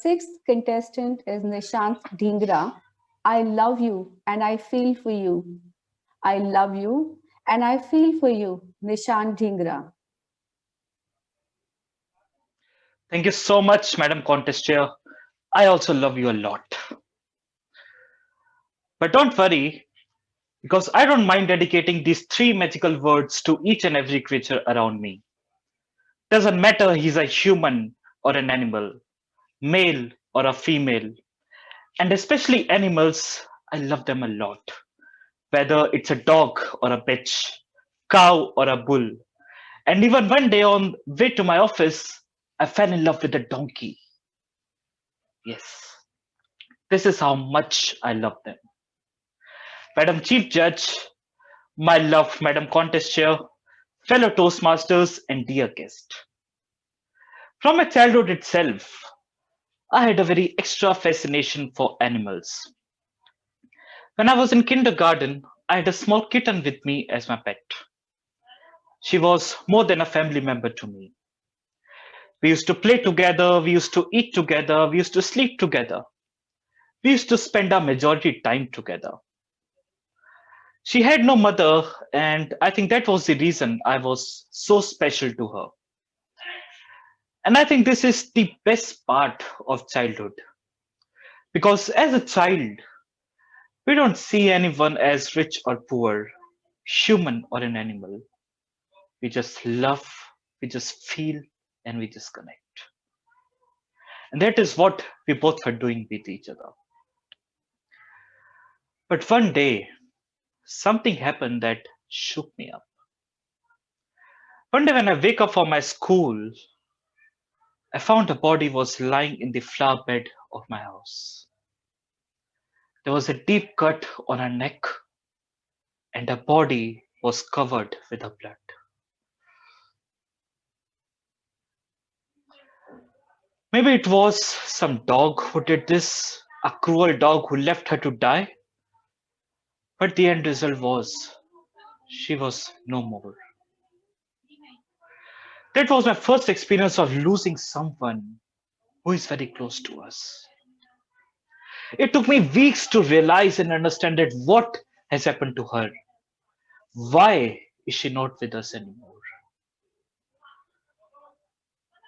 Sixth contestant is Nishant Dhingra. I love you and I feel for you. I love you and I feel for you, Nishant Dhingra. Thank you so much, Madam Contest Chair. I also love you a lot. But don't worry, because I don't mind dedicating these three magical words to each and every creature around me. Doesn't matter he's a human or an animal, male or a female, and especially animals, I love them a lot. Whether it's a dog or a bitch, cow or a bull. And even one day on way to my office, I fell in love with a donkey. Yes, this is how much I love them. Madam Chief Judge, my love, Madam Contest Chair, fellow Toastmasters, and dear guest. From my childhood itself, I had a very extra fascination for animals. When I was in kindergarten, I had a small kitten with me as my pet. She was more than a family member to me. We used to play together, we used to eat together, we used to sleep together. We used to spend our majority time together. She had no mother, and I think that was the reason I was so special to her. And I think this is the best part of childhood because as a child, we don't see anyone as rich or poor, human or an animal. We just love, we just feel, and we just connect. And that is what we both were doing with each other. But one day, something happened that shook me up. One day, when I wake up for my school, I found a body was lying in the flower bed of my house. There was a deep cut on her neck, and her body was covered with her blood. Maybe it was some dog who did this, a cruel dog who left her to die, but the end result was she was no more. That was my first experience of losing someone who is very close to us. It took me weeks to realize and understand that what has happened to her. Why is she not with us anymore?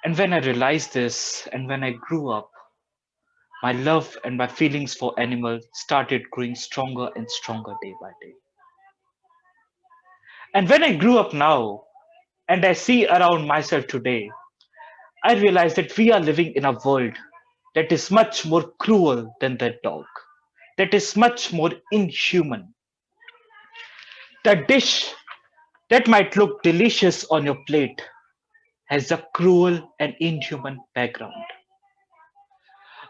And when I realized this, and when I grew up, my love and my feelings for animals started growing stronger and stronger day by day. And when I grew up now, and I see around myself today, I realize that we are living in a world that is much more cruel than that dog, that is much more inhuman. The dish that might look delicious on your plate has a cruel and inhuman background.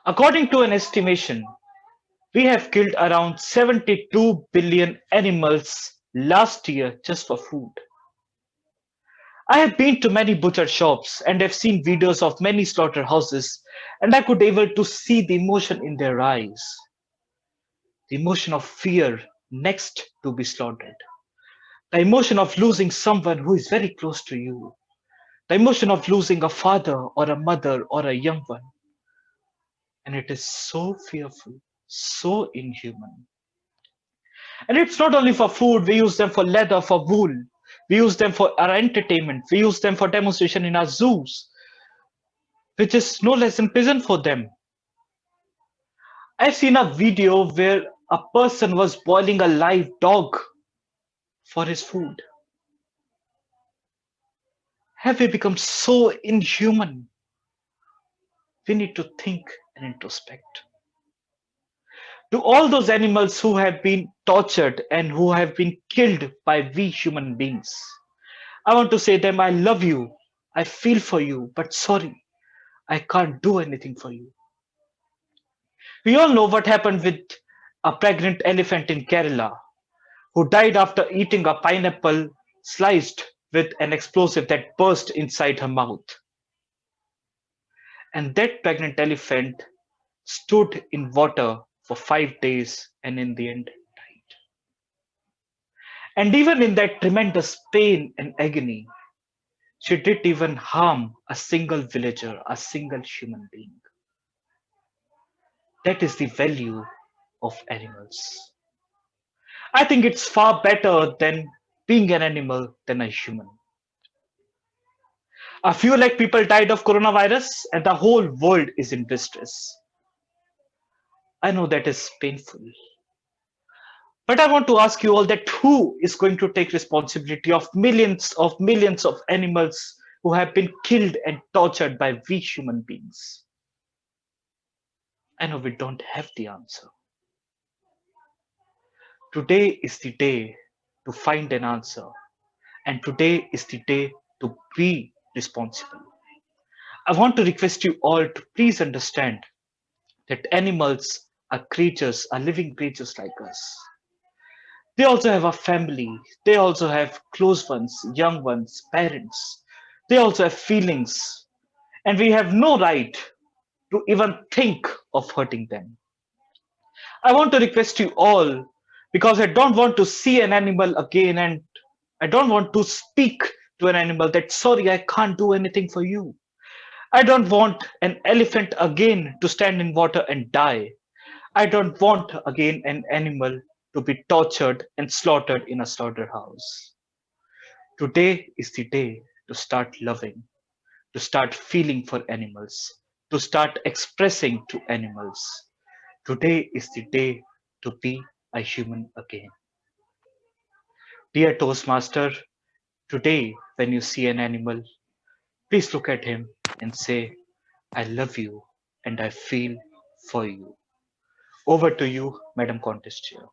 According to an estimation, we have killed around 72 billion animals last year just for food. I have been to many butcher shops and have seen videos of many slaughterhouses, and I could able to see the emotion in their eyes, the emotion of fear next to be slaughtered, the emotion of losing someone who is very close to you, the emotion of losing a father or a mother or a young one. And it is so fearful, so inhuman. And it's not only for food, we use them for leather, for wool. We use them for our entertainment. We use them for demonstration in our zoos, which is no less than prison for them. I've seen a video where a person was boiling a live dog for his food. Have we become so inhuman? We need to think and introspect. To all those animals who have been tortured and who have been killed by we human beings, I want to say them, I love you, I feel for you, but sorry, I can't do anything for you. We all know what happened with a pregnant elephant in Kerala who died after eating a pineapple sliced with an explosive that burst inside her mouth. And that pregnant elephant stood in water for 5 days and in the end died. And even in that tremendous pain and agony, she didn't even harm a single villager, a single human being. That is the value of animals. I think it's far better than being an animal than a human. A few lakh people died of coronavirus and the whole world is in distress. I know that is painful. But I want to ask you all that who is going to take responsibility of millions of animals who have been killed and tortured by we human beings? I know we don't have the answer. Today is the day to find an answer, and today is the day to be responsible. I want to request you all to please understand that animals are living creatures like us. They also have a family, they also have close ones, young ones, parents. They also have feelings, and we have no right to even think of hurting them. I want to request you all because I don't want to see an animal again and I don't want to speak to an animal that sorry, I can't do anything for you. I don't want an elephant again to stand in water and die. I don't want again an animal to be tortured and slaughtered in a slaughterhouse. Today is the day to start loving, to start feeling for animals, to start expressing to animals. Today is the day to be a human again. Dear Toastmaster, today when you see an animal, please look at him and say, I love you and I feel for you. Over to you, Madam Contest Chair.